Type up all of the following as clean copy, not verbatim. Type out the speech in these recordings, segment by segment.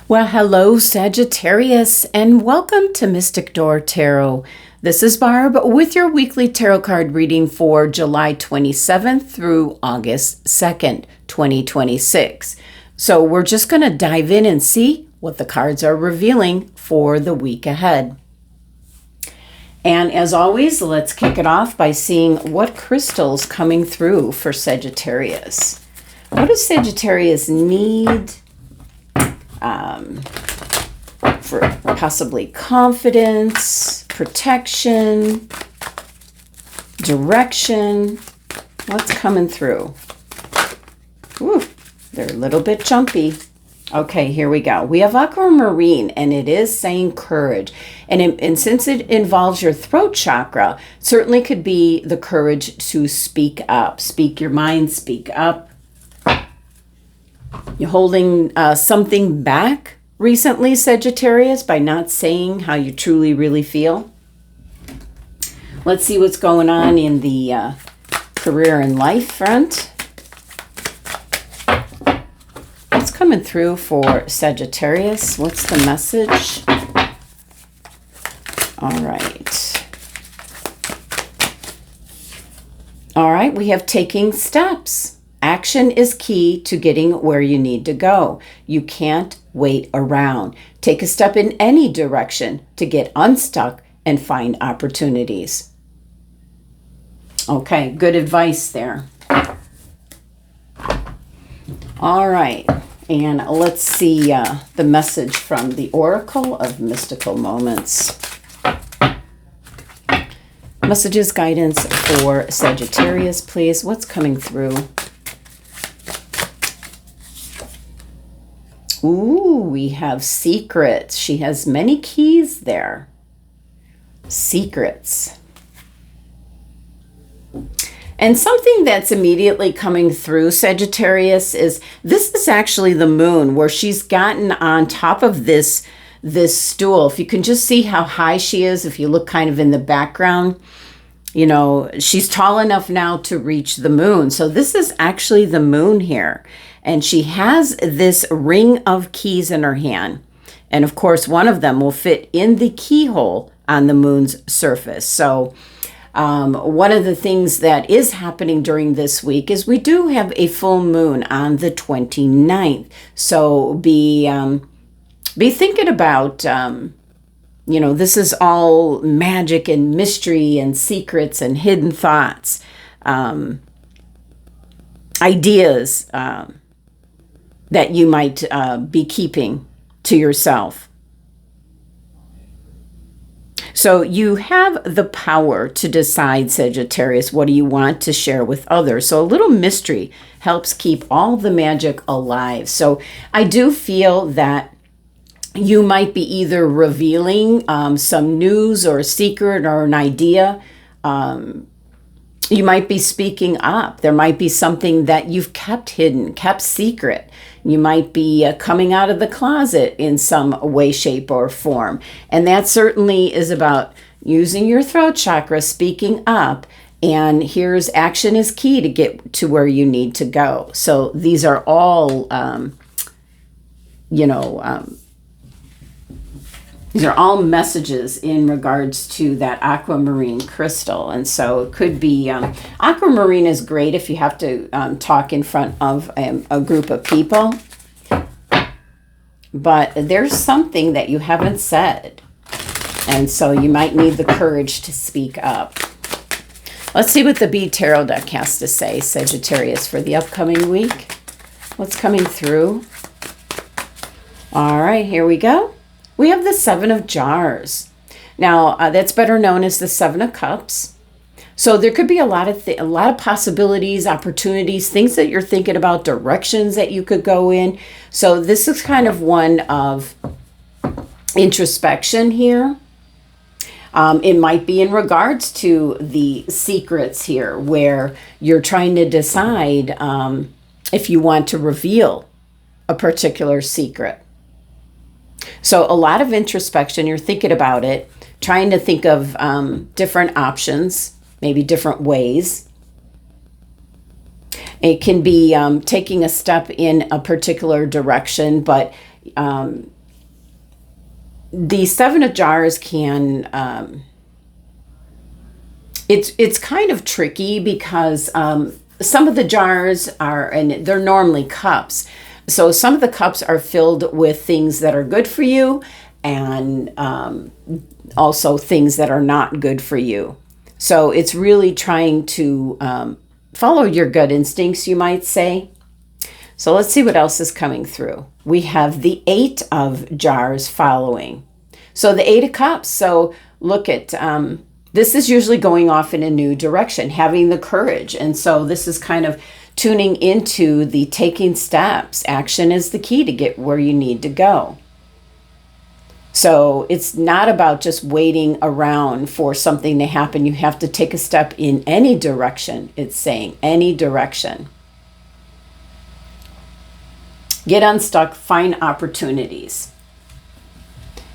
Well, hello, Sagittarius, and welcome to Mystic Door Tarot. This is Barb with your weekly tarot card reading for July 27th through August 2nd, 2026. So we're just going to dive in and see what the cards are revealing for the week ahead. And as always, let's kick it off by seeing what crystal's coming through for Sagittarius. What does Sagittarius need? For possibly confidence, protection, direction. What's coming through? Ooh, they're a little bit jumpy. Okay, here we go. We have aquamarine, and it is saying courage. And since it involves your throat chakra, certainly could be the courage to speak up. Speak your mind, speak up. You're holding something back recently, Sagittarius, by not saying how you truly, really feel. Let's see what's going on in the career and life front. What's coming through for Sagittarius? What's the message? All right. All right, we have taking steps. Action is key to getting where you need to go. You can't wait around. Take a step in any direction to get unstuck and find opportunities. Okay, good advice there. All right, and let's see the message from the Oracle of Mystical Moments. Messages, guidance for Sagittarius, please. What's coming through? Ooh, we have secrets. She has many keys there. Secrets. And something that's immediately coming through Sagittarius is this is actually the moon, where she's gotten on top of this stool. If you can just see how high she is, if you look kind of in the background, you know, she's tall enough now to reach the moon. So this is actually the moon here. And she has this ring of keys in her hand. And of course, one of them will fit in the keyhole on the moon's surface. So one of the things that is happening during this week is we do have a full moon on the 29th. So be thinking about, you know, this is all magic and mystery and secrets and hidden thoughts, ideas, that you might be keeping to yourself. So you have the power to decide, Sagittarius, what do you want to share with others. So a little mystery helps keep all the magic alive. So I do feel that you might be either revealing some news or a secret or an idea. You might be speaking up. There might be something that you've kept hidden, kept secret. You might be coming out of the closet in some way, shape, or form. And that certainly is about using your throat chakra, speaking up. And here's action is key to get to where you need to go. So these are all, these are all messages in regards to that aquamarine crystal. And so it could be, aquamarine is great if you have to talk in front of a group of people. But there's something that you haven't said. And so you might need the courage to speak up. Let's see what the Bee Tarot deck has to say, Sagittarius, for the upcoming week. What's coming through? All right, here we go. We have the Seven of Jars. Now, that's better known as the Seven of Cups. So there could be a lot of possibilities, opportunities, things that you're thinking about, directions that you could go in. So this is kind of one of introspection here. It might be in regards to the secrets here, where you're trying to decide if you want to reveal a particular secret. So a lot of introspection, you're thinking about it, trying to think of different options, maybe different ways. It can be taking a step in a particular direction, but the Seven of Jars can, it's kind of tricky because some of the jars are, and they're normally cups. So some of the cups are filled with things that are good for you, and also things that are not good for you. So it's really trying to follow your gut instincts, you might say. So let's see what else is coming through. We have the Eight of Jars following. So the Eight of Cups. So look at, this is usually going off in a new direction, having the courage. And so this is kind of tuning into the taking steps. Action is the key to get where you need to go. So it's not about just waiting around for something to happen. You have to take a step in any direction. It's saying any direction. Get unstuck, find opportunities.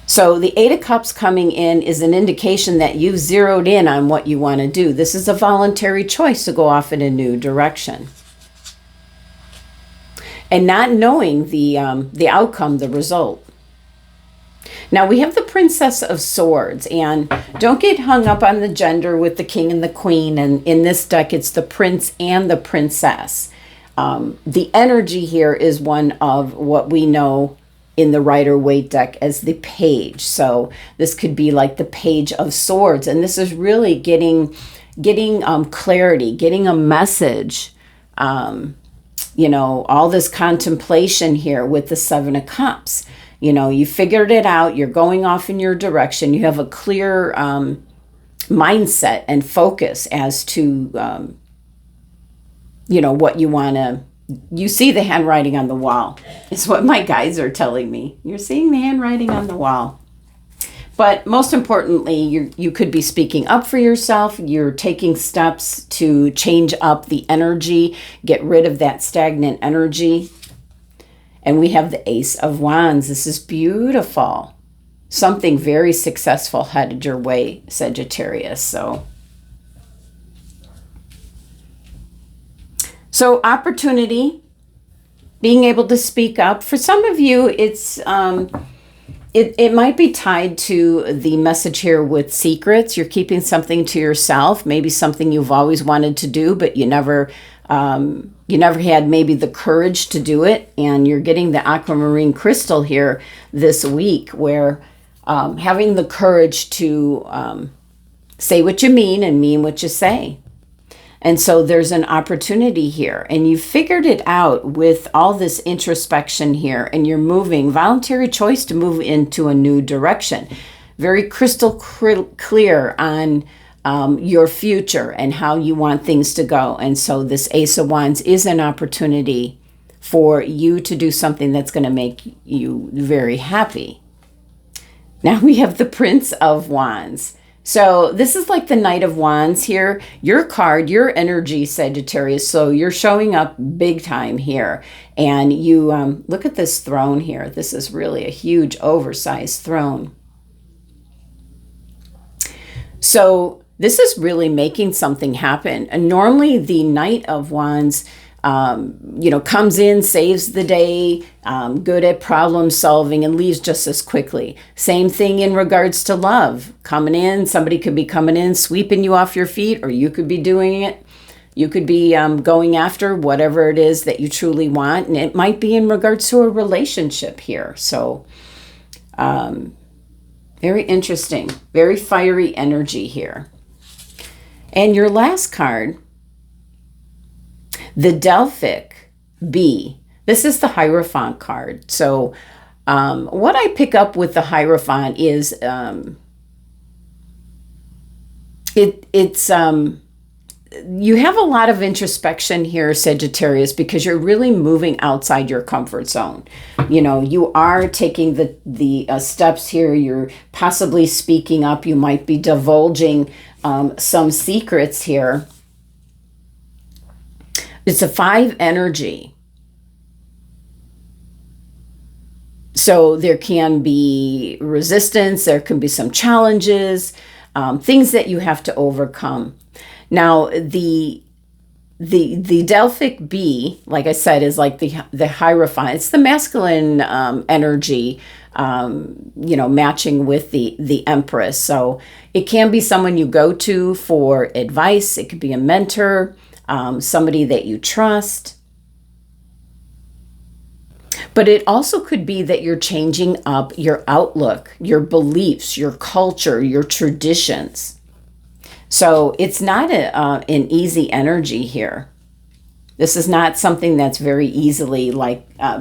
So the Eight of Cups coming in is an indication that you've zeroed in on what you want to do. This is a voluntary choice to go off in a new direction. And not knowing the outcome, the result. Now we have the Princess of Swords, and don't get hung up on the gender with the King and the Queen. And in this deck, it's the Prince and the Princess. The energy here is one of what we know in the Rider-Waite deck as the Page. So this could be like the Page of Swords, and this is really getting clarity, getting a message. You know, all this contemplation here with the Seven of Cups. You know, you figured it out. You're going off in your direction. You have a clear mindset and focus as to, you know, what you want to. You see the handwriting on the wall. Is what my guides are telling me. You're seeing the handwriting on the wall. But most importantly, you could be speaking up for yourself. You're taking steps to change up the energy, get rid of that stagnant energy. And we have the Ace of Wands. This is beautiful. Something very successful headed your way, Sagittarius. So opportunity, being able to speak up. For some of you, it's it might be tied to the message here with secrets. You're keeping something to yourself, maybe something you've always wanted to do, but you never had maybe the courage to do it. And you're getting the aquamarine crystal here this week, where having the courage to say what you mean and mean what you say. And so there's an opportunity here, and you figured it out with all this introspection here, and you're moving, voluntary choice to move into a new direction. Very crystal clear on your future and how you want things to go. And so this Ace of Wands is an opportunity for you to do something that's going to make you very happy. Now we have the Prince of Wands. So this is like the Knight of Wands here. Your card, your energy, Sagittarius. So you're showing up big time here. And you look at this throne here. This is really a huge oversized throne. So this is really making something happen. And normally the Knight of Wands comes in, saves the day, good at problem solving, and leaves just as quickly. Same thing in regards to love. Coming in, somebody could be coming in, sweeping you off your feet, or you could be doing it. You could be going after whatever it is that you truly want, and it might be in regards to a relationship here. So very interesting, very fiery energy here. And your last card, the Delphic Bee. This is the Hierophant card. So what I pick up with the Hierophant is you have a lot of introspection here, Sagittarius, because you're really moving outside your comfort zone. You know, you are taking the steps here. You're possibly speaking up. You might be divulging some secrets here. It's a 5 energy. So there can be resistance. There can be some challenges, things that you have to overcome. Now, the Delphic Bee, like I said, is like the Hierophant. It's the masculine energy matching with the Empress. So it can be someone you go to for advice. It could be a mentor, somebody that you trust. But it also could be that you're changing up your outlook, your beliefs, your culture, your traditions. So it's not an easy energy here. This is not something that's very easily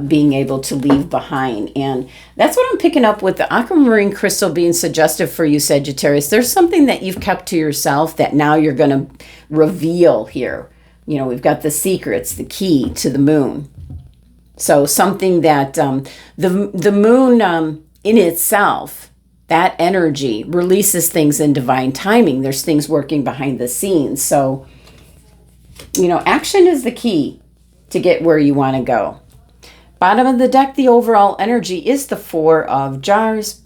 being able to leave behind. And that's what I'm picking up with the aquamarine crystal being suggestive for you, Sagittarius. There's something that you've kept to yourself that now you're going to reveal here. We've got the secrets, the key to the moon. So something that the moon in itself, that energy releases things in divine timing. There's things working behind the scenes. So, action is the key to get where you want to go. Bottom of the deck, the overall energy is the Four of Jars,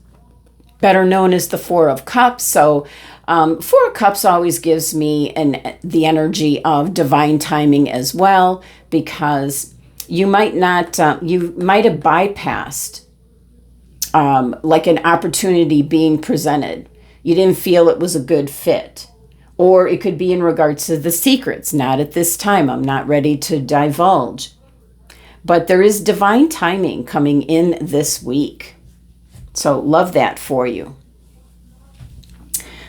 better known as the Four of Cups. So, Four of Cups always gives me the energy of divine timing as well, because you might have bypassed like an opportunity being presented. You didn't feel it was a good fit. Or it could be in regards to the secrets. Not at this time. I'm not ready to divulge. But there is divine timing coming in this week. So love that for you.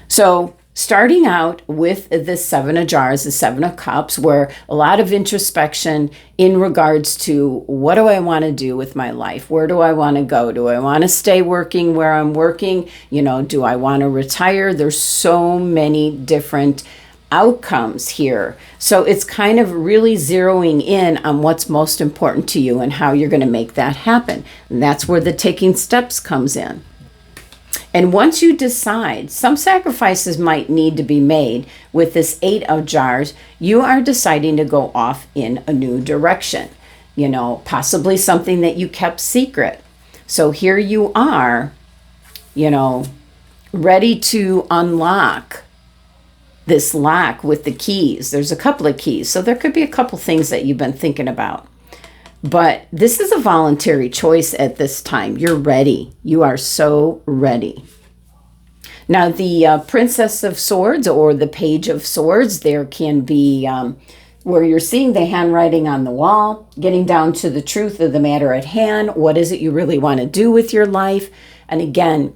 So starting out with the Seven of Jars, the Seven of Cups, where a lot of introspection in regards to what do I want to do with my life? Where do I want to go? Do I want to stay working where I'm working? Do I want to retire? There's so many different outcomes here. So it's kind of really zeroing in on what's most important to you and how you're going to make that happen. And that's where the taking steps comes in. And once you decide, some sacrifices might need to be made with this Eight of Jars, you are deciding to go off in a new direction, possibly something that you kept secret. So here you are, ready to unlock this lock with the keys. There's a couple of keys. So there could be a couple things that you've been thinking about. But this is a voluntary choice at this time. You're ready. You are so ready. Now, the Princess of Swords or the Page of Swords, there can be where you're seeing the handwriting on the wall, getting down to the truth of the matter at hand. What is it you really want to do with your life? And again,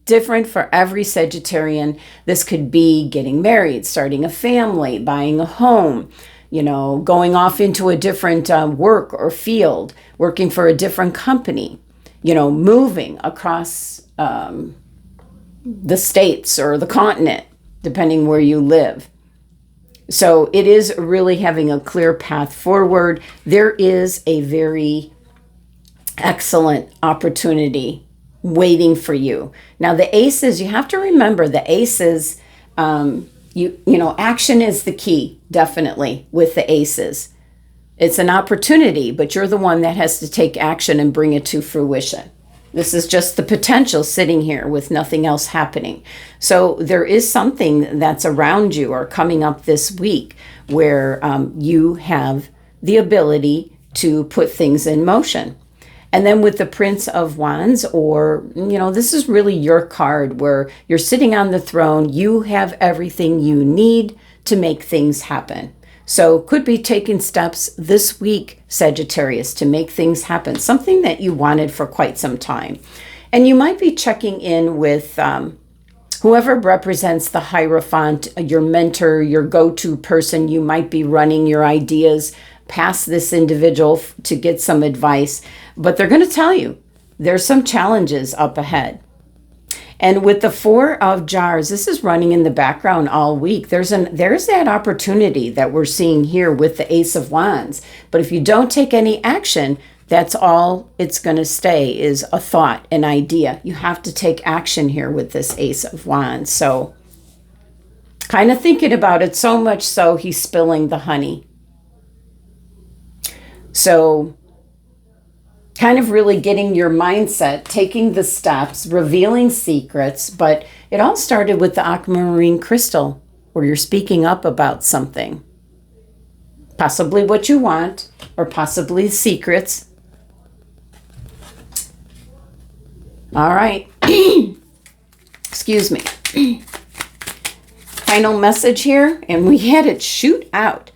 different for every Sagittarian. This could be getting married, starting a family, buying a home, going off into a different work or field, working for a different company, moving across the states or the continent, depending where you live. So it is really having a clear path forward. There is a very excellent opportunity waiting for you. Now, the aces, you have to remember the aces, action is the key, definitely, with the aces. It's an opportunity, but you're the one that has to take action and bring it to fruition. This is just the potential sitting here with nothing else happening. So there is something that's around you or coming up this week where you have the ability to put things in motion. And then with the Prince of Wands, or, this is really your card where you're sitting on the throne. You have everything you need to make things happen. So could be taking steps this week, Sagittarius, to make things happen. Something that you wanted for quite some time. And you might be checking in with whoever represents the Hierophant, your mentor, your go-to person. You might be running your ideas past this individual to get some advice. But they're going to tell you there's some challenges up ahead. And with the Four of Jars, this is running in the background all week. There's that opportunity that we're seeing here with the Ace of Wands. But if you don't take any action, that's all it's going to stay is a thought, an idea. You have to take action here with this Ace of Wands. So kind of thinking about it, so much so he's spilling the honey. So kind of really getting your mindset, taking the steps, revealing secrets. But it all started with the aquamarine crystal, where you're speaking up about something. Possibly what you want, or possibly secrets. All right. Excuse me. Final message here, and we had it shoot out.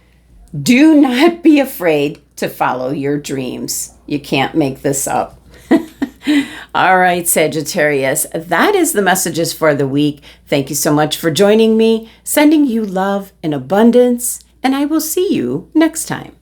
Do not be afraid to follow your dreams. You can't make this up. All right, Sagittarius, that is the messages for the week. Thank you so much for joining me, sending you love and abundance, and I will see you next time.